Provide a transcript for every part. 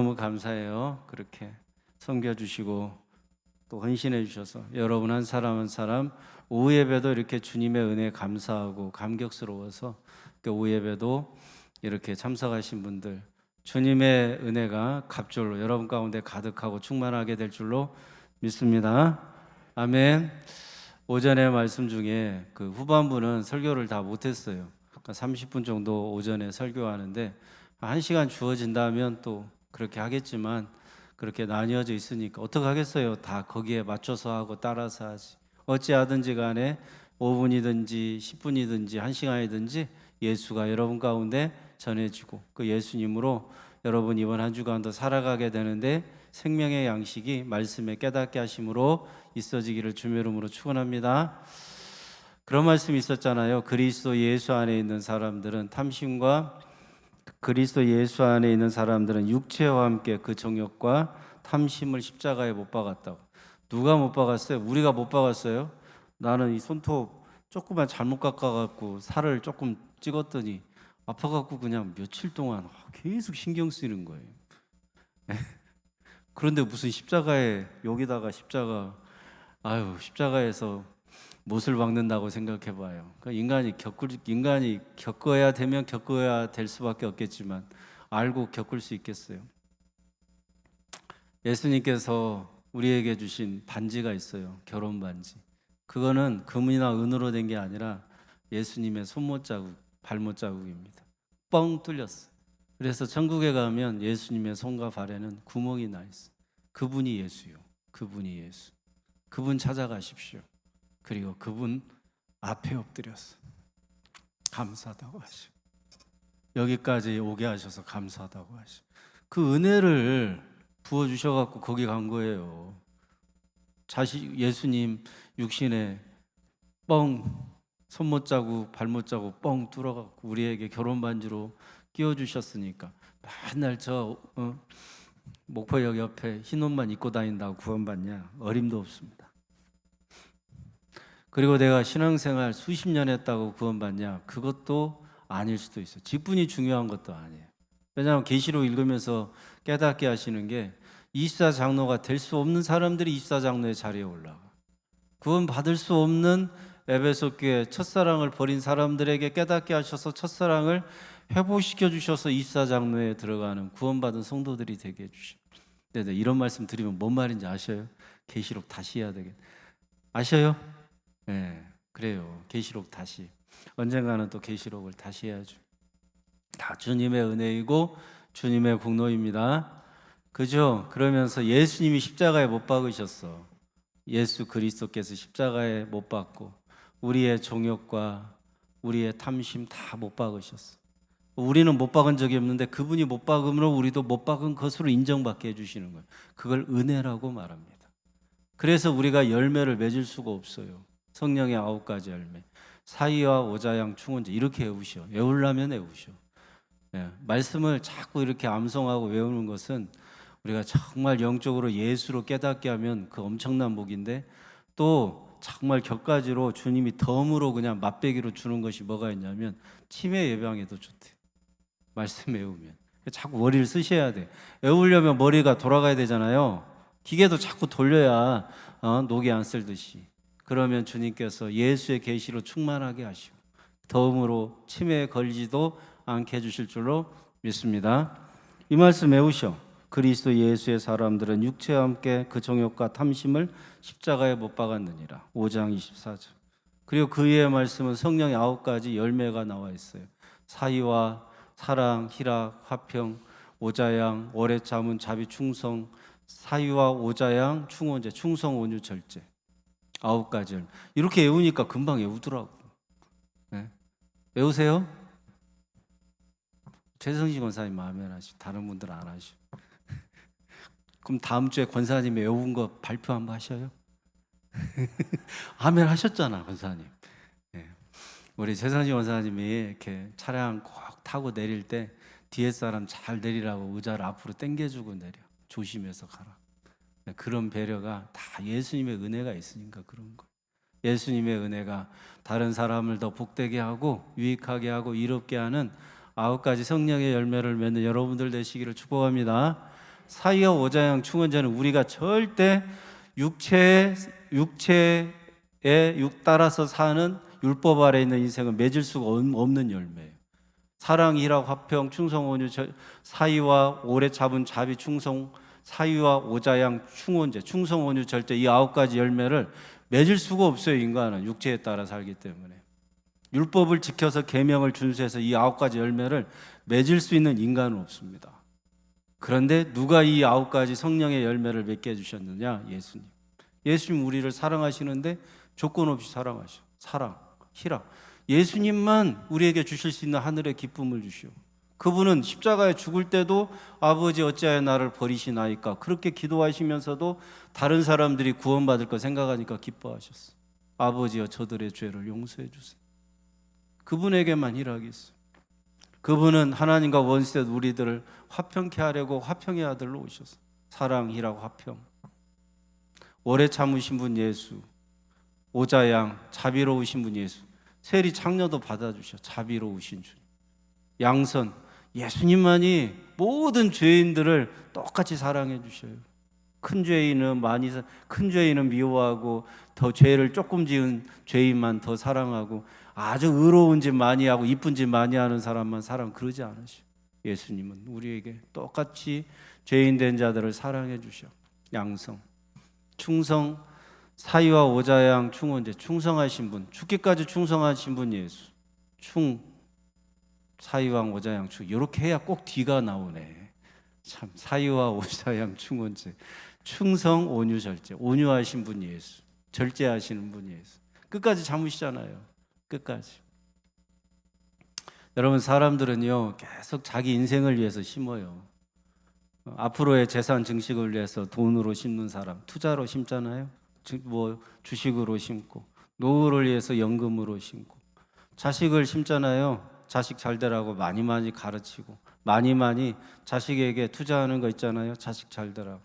너무 감사해요. 그렇게 섬겨주시고 또 헌신해 주셔서 여러분 한 사람 한 사람 오후 예배도 이렇게 주님의 은혜에 감사하고 감격스러워서 오후 예배도 이렇게 참석하신 분들 주님의 은혜가 갑절로 여러분 가운데 가득하고 충만하게 될 줄로 믿습니다. 아멘. 오전에 말씀 중에 그 후반부는 설교를 다 못했어요. 30분 정도 오전에 설교하는데 1시간 주어진다면 또 그렇게 하겠지만 그렇게 나뉘어져 있으니까 어떻게 하겠어요? 다 거기에 맞춰서 하고 따라서 하지. 어찌하든지 간에 5분이든지 10분이든지 1시간이든지 예수가 여러분 가운데 전해지고 그 예수님으로 여러분 이번 한 주간도 살아가게 되는데 생명의 양식이 말씀에 깨닫게 하심으로 있어지기를 주의 이름으로 축원합니다. 그런 말씀이 있었잖아요. 그리스도 예수 안에 있는 사람들은 탐심과 그리스도 예수 안에 있는 사람들은 육체와 함께 그 정욕과 탐심을 십자가에 못 박았다고. 누가 못 박았어요? 우리가 못 박았어요? 나는 이 손톱 조금만 잘못 깎아갖고 살을 조금 찍었더니 아파갖고 그냥 며칠 동안 계속 신경 쓰이는 거예요. 그런데 무슨 십자가에 여기다가 십자가에서 못을 박는다고 생각해봐요. 그러니까 인간이 겪어야 되면 겪어야 될 수밖에 없겠지만 알고 겪을 수 있겠어요. 예수님께서 우리에게 주신 반지가 있어요. 결혼 반지. 그거는 금이나 은으로 된 게 아니라 예수님의 손못 자국, 발못 자국입니다. 뻥 뚫렸어. 그래서 천국에 가면 예수님의 손과 발에는 구멍이 나 있어. 그분이 예수요. 그분이 예수. 그분 찾아가십시오. 그리고 그분 앞에 엎드렸어. 감사하다고 하시고 여기까지 오게 하셔서 감사하다고 하시고 그 은혜를 부어주셔갖고 거기 간 거예요. 예수님 육신에 뻥 손못 자국 발못 자국 뻥 뚫어갖고 우리에게 결혼 반지로 끼워주셨으니까 맨날 목포역 옆에 흰 옷만 입고 다닌다고 구원받냐? 어림도 없습니다. 그리고 내가 신앙생활 수십 년 했다고 구원받냐? 그것도 아닐 수도 있어요. 직분이 중요한 것도 아니에요. 왜냐하면 계시록 읽으면서 깨닫게 하시는 게 24장로가 될 수 없는 사람들이 24장로의 자리에 올라가. 구원받을 수 없는 에베소 교회 첫사랑을 버린 사람들에게 깨닫게 하셔서 첫사랑을 회복시켜 주셔서 24장로에 들어가는 구원받은 성도들이 되게 해주셔. 네, 이런 말씀 드리면 뭔 말인지 아셔요? 계시록 다시 해야 되겠. 아셔요? 네, 그래요. 계시록 다시. 언젠가는 또 계시록을 다시 해야죠. 다 주님의 은혜이고 주님의 공로입니다. 그죠? 그러면서 예수님이 십자가에 못 박으셨어. 예수 그리스도께서 십자가에 못 박고 우리의 종욕과 우리의 탐심 다 못 박으셨어. 우리는 못 박은 적이 없는데 그분이 못 박음으로 우리도 못 박은 것으로 인정받게 해주시는 거예요. 그걸 은혜라고 말합니다. 그래서 우리가 열매를 맺을 수가 없어요. 성령의 9가지 열매, 사의와 오자양 충원제 이렇게 외우셔. 외우려면 외우셔. 말씀을 자꾸 이렇게 암송하고 외우는 것은 우리가 정말 영적으로 예수로 깨닫게 하면 그 엄청난 복인데 또 정말 격가지로 주님이 덤으로 그냥 맛배기로 주는 것이 뭐가 있냐면 치매 예방에도 좋대. 말씀 외우면 자꾸 머리를 쓰셔야 돼. 외우려면 머리가 돌아가야 되잖아요. 기계도 자꾸 돌려야 녹이 안 쓸듯이. 그러면 주님께서 예수의 계시로 충만하게 하시고 덤으로 치매에 걸리지도 않게 해주실 줄로 믿습니다. 이 말씀 외우셔. 그리스도 예수의 사람들은 육체와 함께 그 정욕과 탐심을 십자가에 못 박았느니라. 5장 24절. 그리고 그 위의 말씀은 성령의 9가지 열매가 나와 있어요. 사의와 사랑, 희락, 화평, 오자양, 오래 참은, 자비, 충성, 사의와 오자양, 충원제, 충성, 온유, 절제. 9가지 열매. 이렇게 외우니까 금방 외우더라고. 네. 외우세요? 최성식 권사님 마음에 안 하시고 다른 분들은 안 하시고. 그럼 다음 주에 권사님 외운 거 발표 한번 하셔요? 아멘 하셨잖아, 권사님. 네. 우리 최성식 권사님이 이렇게 차량 꼭 타고 내릴 때 뒤에 사람 잘 내리라고 의자를 앞으로 당겨주고 내려. 조심해서 가라. 그런 배려가 다 예수님의 은혜가 있으니까 그런 거예요. 예수님의 은혜가 다른 사람을 더 복되게 하고 유익하게 하고 이롭게 하는 9가지 성령의 열매를 맺는 여러분들 되시기를 축복합니다. 사위와 오자양 충원제는 우리가 절대 육체에 육 따라서 사는 율법 아래 있는 인생은 맺을 수가 없는 열매예요. 사랑, 희락, 화평, 충성, 온유, 사위와 오래 잡은 자비, 충성, 사위와 오자양 충원제, 충성, 온유, 절제, 이 9가지 열매를 맺을 수가 없어요. 인간은 육체에 따라 살기 때문에. 율법을 지켜서 계명을 준수해서 이 9가지 열매를 맺을 수 있는 인간은 없습니다. 그런데 누가 이 9가지 성령의 열매를 맺게 해주셨느냐? 예수님. 예수님 우리를 사랑하시는데 조건 없이 사랑하셔. 사랑, 희락. 예수님만 우리에게 주실 수 있는 하늘의 기쁨을 주시오. 그분은 십자가에 죽을 때도 아버지 어찌하여 나를 버리시나이까 그렇게 기도하시면서도 다른 사람들이 구원받을 거 생각하니까 기뻐하셨어. 아버지여 저들의 죄를 용서해 주세요. 그분에게만 희락이 있어요. 그분은 하나님과 원수된 우리들을 화평케 하려고 화평의 아들로 오셨어. 사랑, 희락, 화평. 오래 참으신 분 예수, 오자양 자비로우신 분 예수, 세리 창녀도 받아주셔. 자비로우신 주님. 양선 예수님만이 모든 죄인들을 똑같이 사랑해 주셔요. 큰 죄인은 미워하고 더 죄를 조금 지은 죄인만 더 사랑하고 아주 의로운 짓 많이 하고 이쁜 짓 많이 하는 사람만 사랑 그러지 않으셔. 예수님은 우리에게 똑같이 죄인 된 자들을 사랑해 주셔. 양성, 충성, 사위와 오자양 충원제, 충성하신 분, 죽기까지 충성하신 분 예수. 사위와 오자양 충, 이렇게 해야 꼭 뒤가 나오네. 참, 사위와 오자양 충원제, 충성, 온유, 절제. 온유하신 분 예수, 절제하시는 분 예수. 끝까지 참으시잖아요. 끝까지. 여러분, 사람들은요 계속 자기 인생을 위해서 심어요. 앞으로의 재산 증식을 위해서 돈으로 심는 사람, 투자로 심잖아요. 주식으로 심고, 노후를 위해서 연금으로 심고, 자식을 심잖아요. 자식 잘 되라고 많이 가르치고, 많이 자식에게 투자하는 거 있잖아요. 자식 잘 되라고.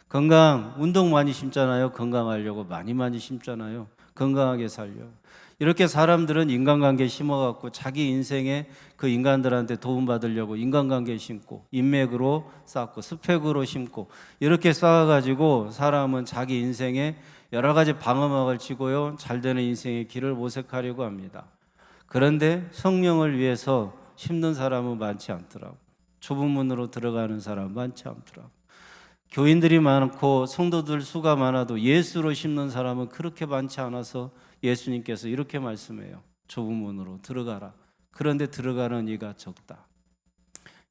건강, 운동 많이 심잖아요. 건강하려고 많이 심잖아요. 건강하게 살려고. 이렇게 사람들은 인간관계 심어갖고 자기 인생에 그 인간들한테 도움받으려고 인간관계 심고, 인맥으로 쌓고, 스펙으로 심고, 이렇게 쌓아가지고 사람은 자기 인생에 여러 가지 방어막을 치고요, 잘 되는 인생의 길을 모색하려고 합니다. 그런데 성령을 위해서 심는 사람은 많지 않더라고. 좁은 문으로 들어가는 사람은 많지 않더라고. 교인들이 많고 성도들 수가 많아도 예수로 심는 사람은 그렇게 많지 않아서 예수님께서 이렇게 말씀해요. 좁은 문으로 들어가라. 그런데 들어가는 이가 적다.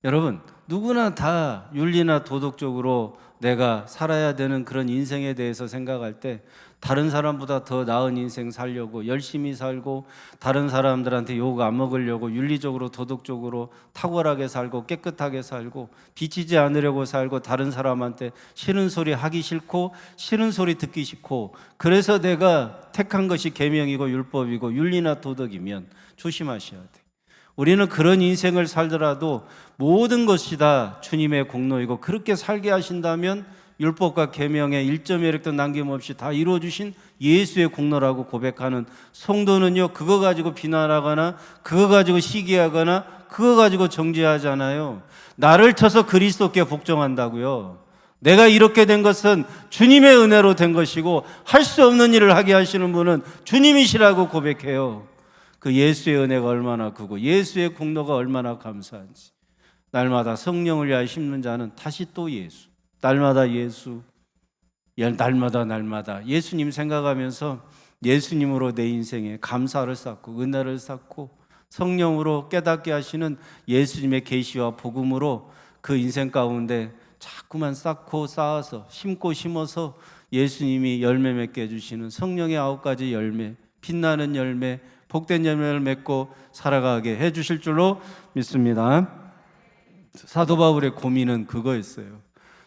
여러분, 누구나 다 윤리나 도덕적으로 내가 살아야 되는 그런 인생에 대해서 생각할 때 다른 사람보다 더 나은 인생 살려고 열심히 살고, 다른 사람들한테 욕 안 먹으려고 윤리적으로 도덕적으로 탁월하게 살고 깨끗하게 살고, 비치지 않으려고 살고, 다른 사람한테 싫은 소리 하기 싫고 싫은 소리 듣기 싫고, 그래서 내가 택한 것이 계명이고 율법이고 윤리나 도덕이면 조심하셔야 돼. 우리는 그런 인생을 살더라도 모든 것이 다 주님의 공로이고, 그렇게 살게 하신다면 율법과 계명의 1.1획도 남김없이 다 이루어주신 예수의 공로라고 고백하는 성도는요, 그거 가지고 비난하거나 그거 가지고 시기하거나 그거 가지고 정죄하잖아요. 나를 쳐서 그리스도께 복종한다고요. 내가 이렇게 된 것은 주님의 은혜로 된 것이고, 할 수 없는 일을 하게 하시는 분은 주님이시라고 고백해요. 그 예수의 은혜가 얼마나 크고 예수의 공로가 얼마나 감사한지. 날마다 성령을 위하여 심는 자는 다시 또 예수, 날마다 예수, 날마다 예수님 생각하면서 예수님으로 내 인생에 감사를 쌓고 은혜를 쌓고, 성령으로 깨닫게 하시는 예수님의 계시와 복음으로 그 인생 가운데 자꾸만 쌓고 쌓아서 심고 심어서 예수님이 열매 맺게 해주시는 성령의 9가지 열매, 빛나는 열매, 복된 열매를 맺고 살아가게 해주실 줄로 믿습니다. 사도 바울의 고민은 그거였어요.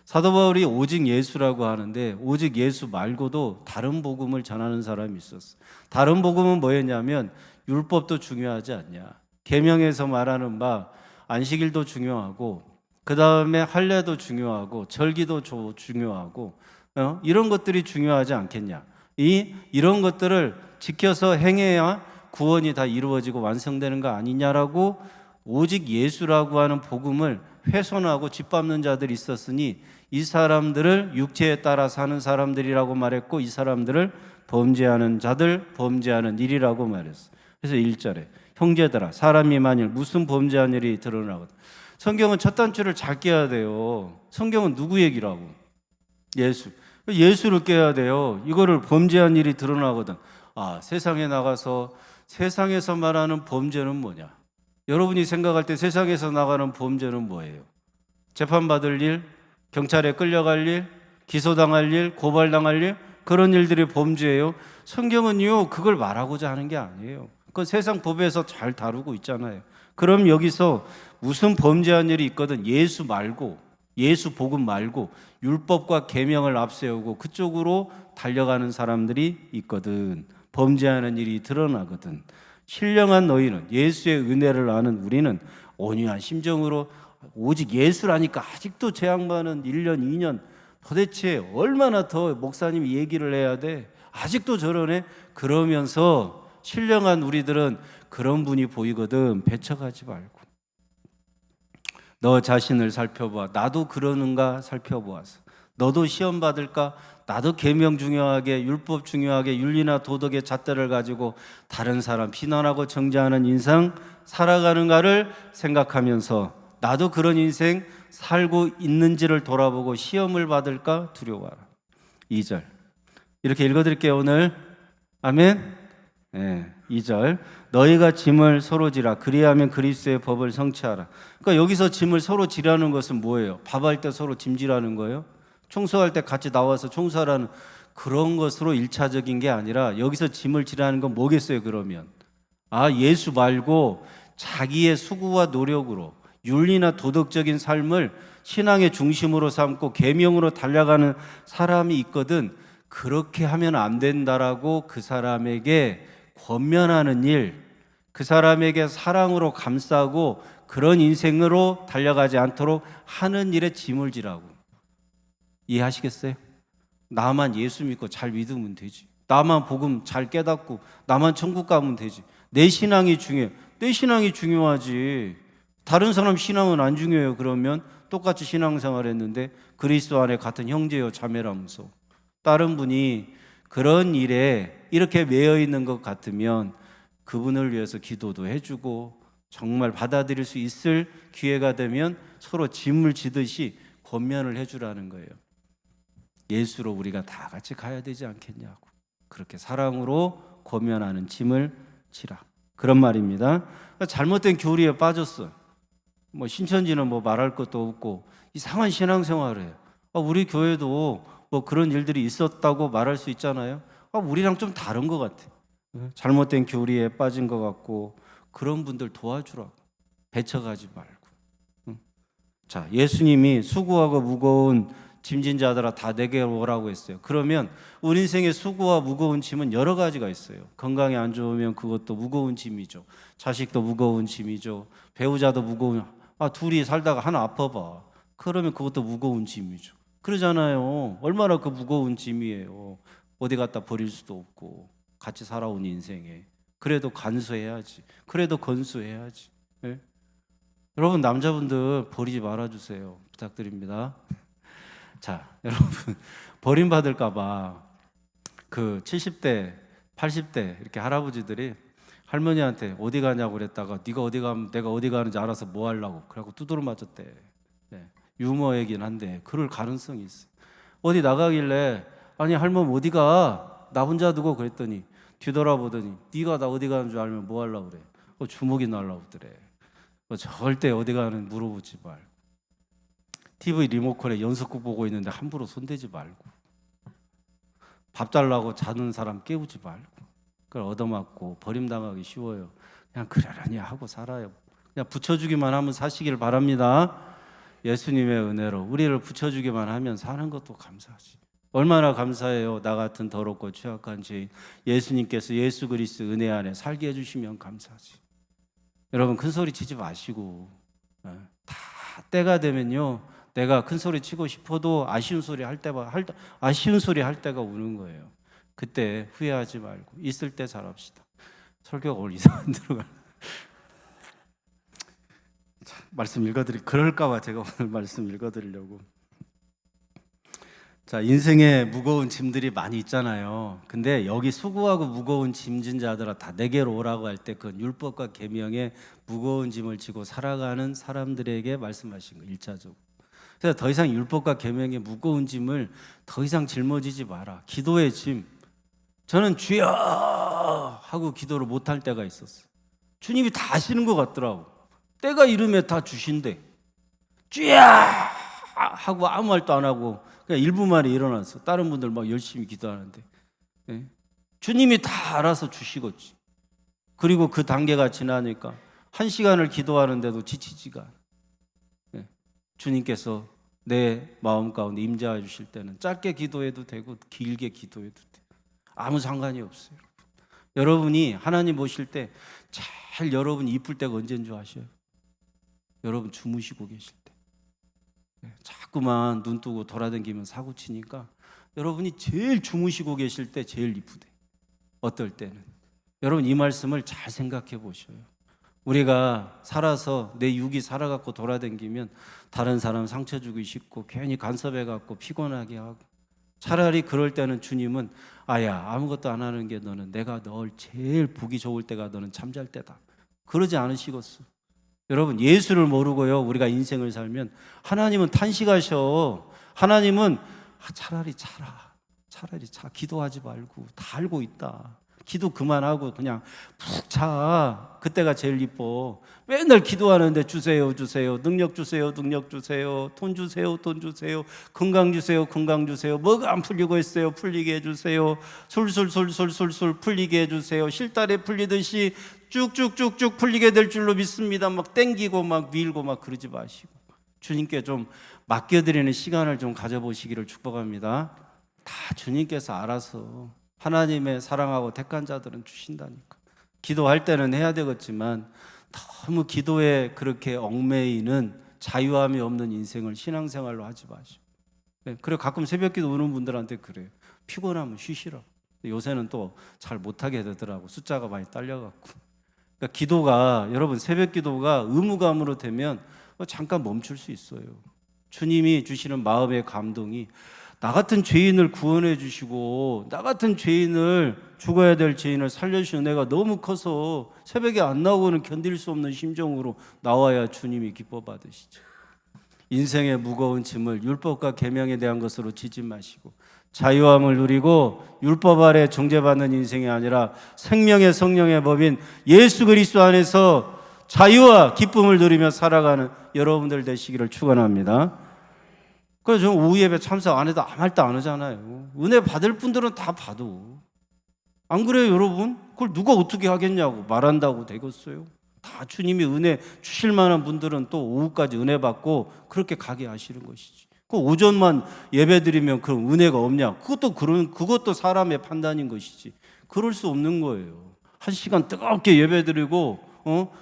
사도 바울이 오직 예수라고 하는데, 오직 예수 말고도 다른 복음을 전하는 사람이 있었어. 다른 복음은 뭐였냐면, 율법도 중요하지 않냐, 계명에서 말하는 바 안식일도 중요하고, 그 다음에 할례도 중요하고, 절기도 중요하고, 이런 것들이 중요하지 않겠냐, 이런 것들을 지켜서 행해야 구원이 다 이루어지고 완성되는 거 아니냐라고, 오직 예수라고 하는 복음을 훼손하고 짓밟는 자들이 있었으니 이 사람들을 육체에 따라 사는 사람들이라고 말했고, 이 사람들을 범죄하는 자들, 범죄하는 일이라고 말했어요. 그래서 1절에 형제들아, 사람이 만일 무슨 범죄한 일이 드러나거든. 성경은 첫 단추를 잘 깨야 돼요. 성경은 누구 얘기라고? 예수. 예수를 깨야 돼요. 이거를 범죄한 일이 드러나거든. 아, 세상에 나가서 세상에서 말하는 범죄는 뭐냐? 여러분이 생각할 때 세상에서 나가는 범죄는 뭐예요? 재판받을 일, 경찰에 끌려갈 일, 기소당할 일, 고발당할 일, 그런 일들이 범죄예요. 성경은요, 그걸 말하고자 하는 게 아니에요. 그건 세상 법에서 잘 다루고 있잖아요. 그럼 여기서 무슨 범죄한 일이 있거든, 예수 말고, 예수 복음 말고 율법과 계명을 앞세우고 그쪽으로 달려가는 사람들이 있거든. 범죄하는 일이 드러나거든. 신령한 너희는, 예수의 은혜를 아는 우리는 온유한 심정으로 오직 예수라니까 아직도 제 양반은 1년, 2년 도대체 얼마나 더 목사님이 얘기를 해야 돼? 아직도 저러네? 그러면서 신령한 우리들은 그런 분이 보이거든. 배척하지 말고. 너 자신을 살펴봐. 나도 그러는가 살펴보아서. 너도 시험 받을까? 나도 계명 중요하게, 율법 중요하게, 윤리나 도덕의 잣대를 가지고 다른 사람 비난하고 정죄하는 인생 살아가는가를 생각하면서 나도 그런 인생 살고 있는지를 돌아보고 시험을 받을까 두려워하라. 2절 이렇게 읽어드릴게요 오늘. 아멘. 네, 2절 너희가 짐을 서로 지라 그리하면 그리스도의 법을 성취하라. 그러니까 여기서 짐을 서로 지라는 것은 뭐예요? 밥할 때 서로 짐지라는 거예요? 청소할 때 같이 나와서 청소하라는 그런 것으로 1차적인 게 아니라 여기서 짐을 지라는 건 뭐겠어요 그러면? 아, 예수 말고 자기의 수고와 노력으로 윤리나 도덕적인 삶을 신앙의 중심으로 삼고 계명으로 달려가는 사람이 있거든. 그렇게 하면 안 된다라고 그 사람에게 권면하는 일, 그 사람에게 사랑으로 감싸고 그런 인생으로 달려가지 않도록 하는 일에 짐을 지라고. 이해하시겠어요? 나만 예수 믿고 잘 믿으면 되지. 나만 복음 잘 깨닫고 나만 천국 가면 되지. 내 신앙이 중요해. 내 신앙이 중요하지. 다른 사람 신앙은 안 중요해요. 그러면 똑같이 신앙생활 했는데 그리스도 안에 같은 형제요 자매라면서 다른 분이 그런 일에 이렇게 매여 있는 것 같으면 그분을 위해서 기도도 해주고 정말 받아들일 수 있을 기회가 되면 서로 짐을 지듯이 권면을 해주라는 거예요. 예수로 우리가 다 같이 가야 되지 않겠냐고. 그렇게 사랑으로 권면하는 짐을 지라. 그런 말입니다. 잘못된 교리에 빠졌어. 뭐 신천지는 뭐 말할 것도 없고 이상한 신앙생활을 해요. 우리 교회도 뭐 그런 일들이 있었다고 말할 수 있잖아요. 우리랑 좀 다른 것 같아. 잘못된 교리에 빠진 것 같고 그런 분들 도와주라고. 배척하지 말고. 자, 예수님이 수고하고 무거운 짐진 자들아 다 내게 오라고 했어요. 그러면 우리 인생의 수고와 무거운 짐은 여러 가지가 있어요. 건강이 안 좋으면 그것도 무거운 짐이죠. 자식도 무거운 짐이죠. 배우자도 무거운, 둘이 살다가 하나 아파봐. 그러면 그것도 무거운 짐이죠. 그러잖아요. 얼마나 그 무거운 짐이에요. 어디 갖다 버릴 수도 없고 같이 살아온 인생에. 그래도 간수해야지. 그래도 건수해야지. 네? 여러분 남자분들 버리지 말아주세요. 부탁드립니다. 자, 여러분 버림받을까 봐 그 70대, 80대 이렇게 할아버지들이 할머니한테 어디 가냐고 그랬다가 네가 어디 가면 내가 어디 가는지 알아서 뭐 하려고 그래갖고 두드러 맞았대. 네, 유머이긴 한데 그럴 가능성이 있어요. 어디 나가길래 아니 할머니 어디 가? 나 혼자 두고 그랬더니 뒤돌아보더니 네가 나 어디 가는 줄 알면 뭐 하려고 그래? 주먹이 날라고 그래. 절대 어디 가는 물어보지 말고 TV 리모컨에 연속극 보고 있는데 함부로 손대지 말고 밥 달라고 자는 사람 깨우지 말고 그걸 얻어맞고 버림당하기 쉬워요. 그냥 그러려니 하고 살아요. 그냥 붙여주기만 하면 사시길 바랍니다. 예수님의 은혜로 우리를 붙여주기만 하면 사는 것도 감사하지. 얼마나 감사해요. 나 같은 더럽고 취약한 죄인 예수님께서 예수 그리스도 은혜 안에 살게 해주시면 감사하지. 여러분 큰 소리 치지 마시고 다 때가 되면요 내가 큰 소리 치고 싶어도 아쉬운 소리 할 때가 오는 거예요. 그때 후회하지 말고 있을 때 잘합시다. 설교가 오늘 이상한 데로 말씀 읽어드릴 그럴까봐 제가 오늘 말씀 읽어드리려고. 자, 인생에 무거운 짐들이 많이 있잖아요. 근데 여기 수고하고 무거운 짐진 자들아 다 내게로 오라고 할 때 그 율법과 계명에 무거운 짐을 지고 살아가는 사람들에게 말씀하신 거예요. 1차적으로. 그래서 더 이상 율법과 계명의 무거운 짐을 더 이상 짊어지지 마라. 기도의 짐. 저는 주여 하고 기도를 못할 때가 있었어요. 주님이 다 하시는 것 같더라고. 때가 이르면 다 주신대. 주여 하고 아무 말도 안 하고 그냥 1분 만에 일어났어. 다른 분들 막 열심히 기도하는데. 네? 주님이 다 알아서 주시겠지. 그리고 그 단계가 지나니까 1시간을 기도하는데도 지치지가 않아. 네? 주님께서 내 마음 가운데 임재해 주실 때는 짧게 기도해도 되고 길게 기도해도 돼. 아무 상관이 없어요. 여러분이 하나님 보실 때 제일 여러분이 이쁠 때가 언제인 줄 아셔요? 여러분 주무시고 계실 때. 자꾸만 눈 뜨고 돌아다니면 사고 치니까 여러분이 제일 주무시고 계실 때 제일 이쁘대. 어떨 때는. 여러분 이 말씀을 잘 생각해 보셔요. 우리가 살아서 내 육이 살아갖고 돌아다니면 다른 사람 상처 주기 쉽고 괜히 간섭해갖고 피곤하게 하고, 차라리 그럴 때는 주님은 아야 아무것도 안 하는 게 너는 내가 널 제일 보기 좋을 때가 너는 잠잘 때다. 그러지 않으시겠어. 여러분 예수를 모르고요 우리가 인생을 살면 하나님은 탄식하셔. 하나님은 차라리 자라. 차라리 자. 기도하지 말고 다 알고 있다. 기도 그만하고 그냥 푹 자. 그때가 제일 이뻐. 맨날 기도하는데 주세요 주세요 능력 주세요 능력 주세요 돈 주세요 돈 주세요 건강 주세요 건강 주세요 뭐가 안 풀리고 있어요 풀리게 해주세요 술술술술술술 풀리게 해주세요 실달에 풀리듯이 쭉쭉쭉쭉 풀리게 될 줄로 믿습니다. 막 땡기고 막 밀고 막 그러지 마시고 주님께 좀 맡겨드리는 시간을 좀 가져보시기를 축복합니다. 다 주님께서 알아서 하나님의 사랑하고 택한 자들은 주신다니까. 기도할 때는 해야 되겠지만 너무 기도에 그렇게 얽매이는 자유함이 없는 인생을 신앙생활로 하지 마시고. 그래 가끔 새벽기도 오는 분들한테 그래요. 피곤하면 쉬시라. 요새는 또 잘 못하게 되더라고. 숫자가 많이 딸려갖고. 그러니까 기도가 여러분 새벽기도가 의무감으로 되면 잠깐 멈출 수 있어요. 주님이 주시는 마음의 감동이 나 같은 죄인을 구원해 주시고 나 같은 죄인을 죽어야 될 죄인을 살려주시는 은혜가 너무 커서 새벽에 안 나오고는 견딜 수 없는 심정으로 나와야 주님이 기뻐 받으시죠. 인생의 무거운 짐을 율법과 계명에 대한 것으로 지지 마시고 자유함을 누리고 율법 아래 정죄받는 인생이 아니라 생명의 성령의 법인 예수 그리스도 안에서 자유와 기쁨을 누리며 살아가는 여러분들 되시기를 축원합니다. 그래서 저는 오후 예배 참석 안 해도 아무 말도 안 하잖아요. 은혜 받을 분들은 다 봐도. 안 그래요 여러분? 그걸 누가 어떻게 하겠냐고 말한다고 되겠어요? 다 주님이 은혜 주실 만한 분들은 또 오후까지 은혜 받고 그렇게 가게 하시는 것이지. 그 오전만 예배 드리면 그럼 은혜가 없냐? 그것도 사람의 판단인 것이지. 그럴 수 없는 거예요. 1시간 뜨겁게 예배 드리고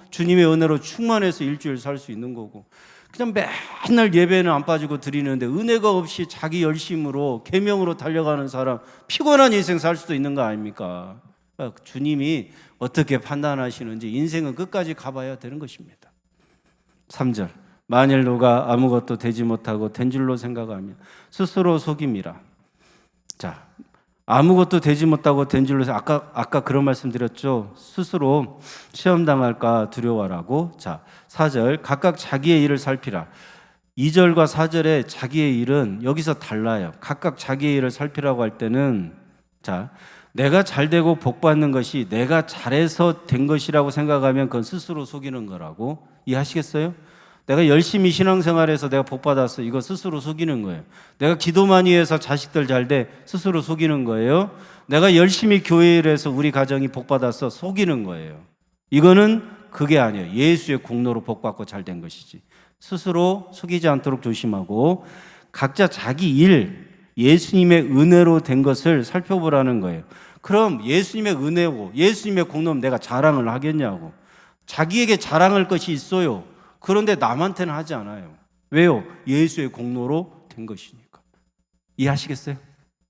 주님의 은혜로 충만해서 일주일 살 수 있는 거고. 그냥 맨날 예배는 안 빠지고 드리는데 은혜가 없이 자기 열심으로 계명으로 달려가는 사람 피곤한 인생 살 수도 있는 거 아닙니까? 그러니까 주님이 어떻게 판단하시는지 인생은 끝까지 가봐야 되는 것입니다. 3절 만일 누가 아무것도 되지 못하고 된 줄로 생각하면 스스로 속임이라. 자, 아무것도 되지 못하고 된 줄로 아까 그런 말씀 드렸죠. 스스로 시험당할까 두려워라고. 자, 4절 각각 자기의 일을 살피라. 2절과 4절에 자기의 일은 여기서 달라요. 각각 자기의 일을 살피라고 할 때는 자, 내가 잘되고 복받는 것이 내가 잘해서 된 것이라고 생각하면 그건 스스로 속이는 거라고. 이해하시겠어요? 내가 열심히 신앙생활해서 내가 복받았어. 이거 스스로 속이는 거예요. 내가 기도 많이 해서 자식들 잘 돼. 스스로 속이는 거예요. 내가 열심히 교회를 해서 우리 가정이 복받았어. 속이는 거예요. 이거는 그게 아니에요. 예수의 공로로 복받고 잘 된 것이지. 스스로 속이지 않도록 조심하고 각자 자기 일, 예수님의 은혜로 된 것을 살펴보라는 거예요. 그럼 예수님의 은혜고 예수님의 공로면 내가 자랑을 하겠냐고. 자기에게 자랑할 것이 있어요. 그런데 남한테는 하지 않아요. 왜요? 예수의 공로로 된 것이니까. 이해하시겠어요?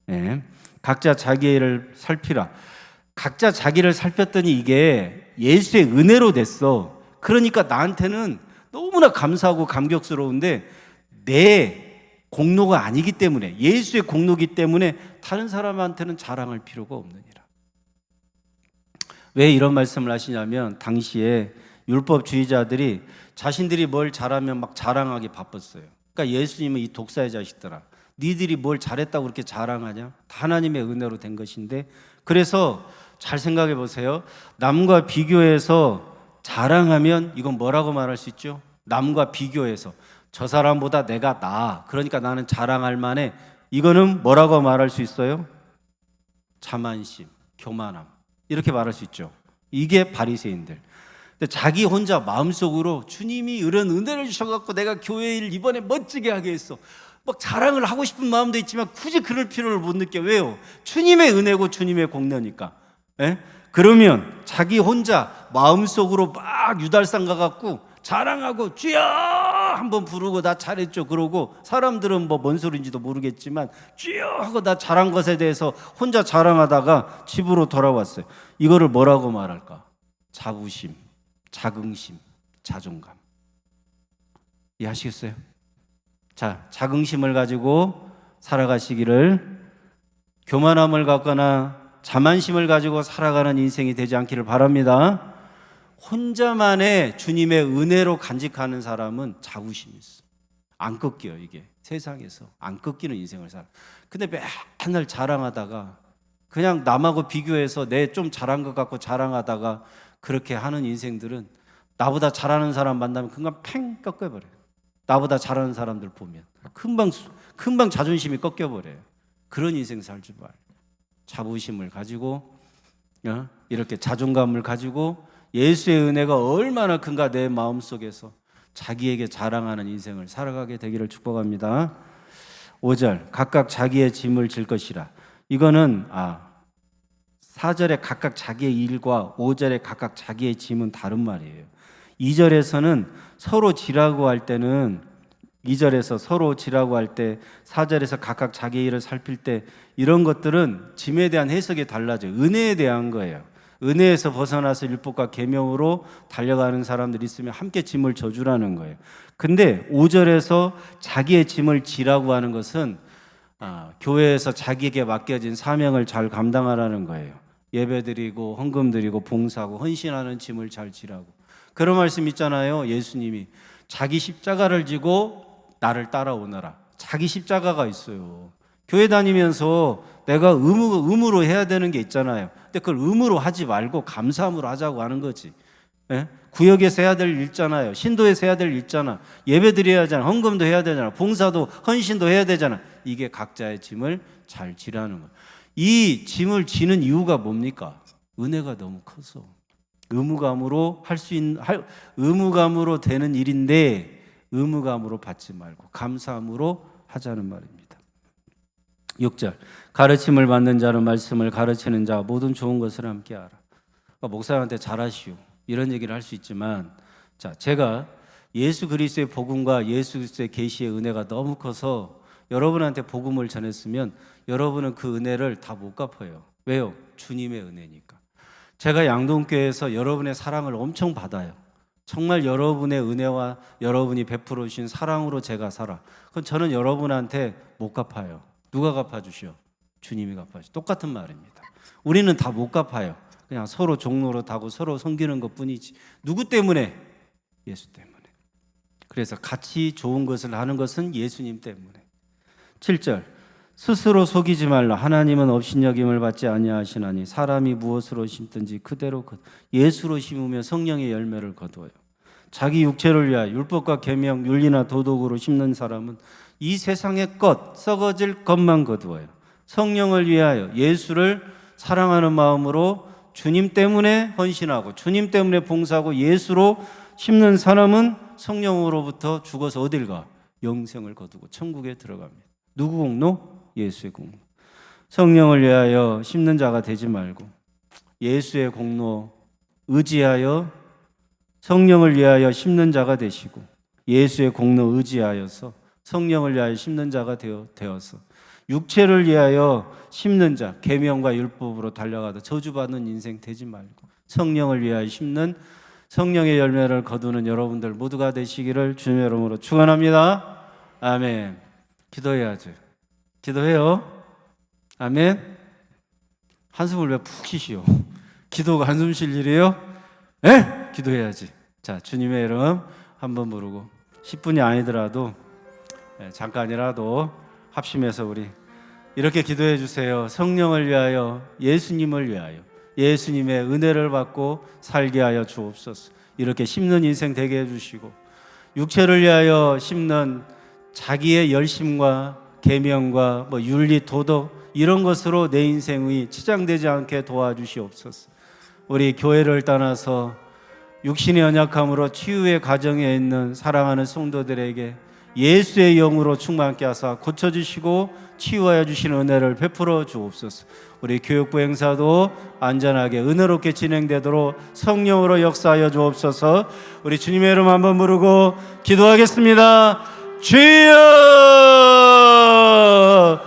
네. 각자 자기의 일을 살피라. 각자 자기를 살폈더니 이게 예수의 은혜로 됐어. 그러니까 나한테는 너무나 감사하고 감격스러운데 내 공로가 아니기 때문에, 예수의 공로기 때문에 다른 사람한테는 자랑할 필요가 없느니라. 왜 이런 말씀을 하시냐면, 당시에 율법주의자들이 자신들이 뭘 잘하면 막 자랑하기 바빴어요. 그러니까 예수님은 이 독사의 자식들아, 니들이 뭘 잘했다고 그렇게 자랑하냐? 다 하나님의 은혜로 된 것인데. 그래서 잘 생각해 보세요. 남과 비교해서 자랑하면 이건 뭐라고 말할 수 있죠? 남과 비교해서 저 사람보다 내가 나아, 그러니까 나는 자랑할 만해. 이거는 뭐라고 말할 수 있어요? 자만심, 교만함, 이렇게 말할 수 있죠. 이게 바리새인들. 근데 자기 혼자 마음속으로 주님이 이런 은혜를 주셔갖고 내가 교회 일 이번에 멋지게 하게 했어, 막 자랑을 하고 싶은 마음도 있지만 굳이 그럴 필요를 못 느껴. 왜요? 주님의 은혜고 주님의 공로니까. 예? 그러면 자기 혼자 마음속으로 막 유달산 가갖고 자랑하고 주여 한번 부르고 나 잘했죠 그러고, 사람들은 뭐 뭔 소리인지도 모르겠지만 주여 하고 나 잘한 것에 대해서 혼자 자랑하다가 집으로 돌아왔어요. 이거를 뭐라고 말할까? 자부심, 자긍심, 자존감. 이해하시겠어요? 자, 자긍심을 가지고 살아가시기를, 교만함을 갖거나 자만심을 가지고 살아가는 인생이 되지 않기를 바랍니다. 혼자만의 주님의 은혜로 간직하는 사람은 자부심이 있어. 안 꺾여요. 이게 세상에서 안 꺾이는 인생을 살아. 근데 맨날 자랑하다가, 그냥 남하고 비교해서 내 좀 잘한 것 같고 자랑하다가 그렇게 하는 인생들은 나보다 잘하는 사람 만나면 금방 팽 꺾여버려요. 나보다 잘하는 사람들 보면 금방 자존심이 꺾여버려요. 그런 인생 살지 말고 자부심을 가지고, 이렇게 자존감을 가지고 예수의 은혜가 얼마나 큰가 내 마음속에서 자기에게 자랑하는 인생을 살아가게 되기를 축복합니다. 5절, 각각 자기의 짐을 질 것이라. 이거는 4절에 각각 자기의 일과 5절에 각각 자기의 짐은 다른 말이에요. 2절에서는 서로 지라고 할 때는, 2절에서 서로 지라고 할 때, 4절에서 각각 자기 일을 살필 때, 이런 것들은 짐에 대한 해석이 달라져요. 은혜에 대한 거예요. 은혜에서 벗어나서 율법과 계명으로 달려가는 사람들이 있으면 함께 짐을 져주라는 거예요. 근데 5절에서 자기의 짐을 지라고 하는 것은 교회에서 자기에게 맡겨진 사명을 잘 감당하라는 거예요. 예배드리고 헌금드리고 봉사하고 헌신하는 짐을 잘 지라고. 그런 말씀 있잖아요. 예수님이 자기 십자가를 지고 나를 따라오너라. 자기 십자가가 있어요. 교회 다니면서 내가 의무로 해야 되는 게 있잖아요. 근데 그걸 의무로 하지 말고 감사함으로 하자고 하는 거지. 예? 구역에서 해야 될 일 있잖아요. 신도에서 해야 될 일 있잖아. 예배 드려야 하잖아. 헌금도 해야 되잖아. 봉사도 헌신도 해야 되잖아. 이게 각자의 짐을 잘 지라는 거예요. 이 짐을 지는 이유가 뭡니까? 은혜가 너무 커서. 의무감으로 의무감으로 되는 일인데 의무감으로 받지 말고 감사함으로 하자는 말입니다. 6절, 가르침을 받는 자는 말씀을 가르치는 자 모든 좋은 것을 함께 하라. 그러니까 목사님한테 잘하시오 이런 얘기를 할 수 있지만, 자, 제가 예수 그리스도의 복음과 예수 그리스도의 계시의 은혜가 너무 커서 여러분한테 복음을 전했으면 여러분은 그 은혜를 다 못 갚아요. 왜요? 주님의 은혜니까. 제가 양동교회에서 여러분의 사랑을 엄청 받아요. 정말 여러분의 은혜와 여러분이 베풀어 주신 사랑으로 제가 살아. 그럼 저는 여러분한테 못 갚아요. 누가 갚아주시오? 주님이 갚아주시오. 똑같은 말입니다. 우리는 다 못 갚아요. 그냥 서로 종노릇하고 서로 섬기는 것뿐이지. 누구 때문에? 예수 때문에. 그래서 같이 좋은 것을 하는 것은 예수님 때문에. 7절, 스스로 속이지 말라. 하나님은 업신여김을 받지 아니하시나니 사람이 무엇으로 심든지 그대로 예수로 심으면 성령의 열매를 거두어요. 자기 육체를 위하여 율법과 계명, 윤리나 도덕으로 심는 사람은 이 세상의 것, 썩어질 것만 거두어요. 성령을 위하여 예수를 사랑하는 마음으로 주님 때문에 헌신하고 주님 때문에 봉사하고 예수로 심는 사람은 성령으로부터 죽어서 어딜 가? 영생을 거두고 천국에 들어갑니다. 누구 공로? 예수의 공로. 성령을 위하여 심는 자가 되지 말고 예수의 공로 의지하여 성령을 위하여 심는 자가 되시고 예수의 공로 의지하여서 성령을 위하여 심는 자가 되어서 육체를 위하여 심는 자, 계명과 율법으로 달려가다 저주받는 인생 되지 말고 성령을 위하여 심는 성령의 열매를 거두는 여러분들 모두가 되시기를 주님의 이름으로 축원합니다. 아멘. 기도해야지. 기도해요. 아멘. 한숨을 왜 푹 쉬시오? 기도가 한숨 쉴 일이에요? 예? 기도해야지. 자, 주님의 이름 한번 부르고 10분이 아니더라도 잠깐이라도 합심해서 우리 이렇게 기도해 주세요. 성령을 위하여, 예수님을 위하여, 예수님의 은혜를 받고 살게 하여 주옵소서. 이렇게 심는 인생 되게 해주시고, 육체를 위하여 심는 자기의 열심과 계명과 윤리, 도덕 이런 것으로 내 인생이 치장되지 않게 도와주시옵소서. 우리 교회를 떠나서 육신의 연약함으로 치유의 과정에 있는 사랑하는 성도들에게 예수의 영으로 충만케 하사 고쳐주시고 치유하여 주시는 은혜를 베풀어 주옵소서. 우리 교육부 행사도 안전하게 은혜롭게 진행되도록 성령으로 역사하여 주옵소서. 우리 주님의 이름 한번 부르고 기도하겠습니다. 주여!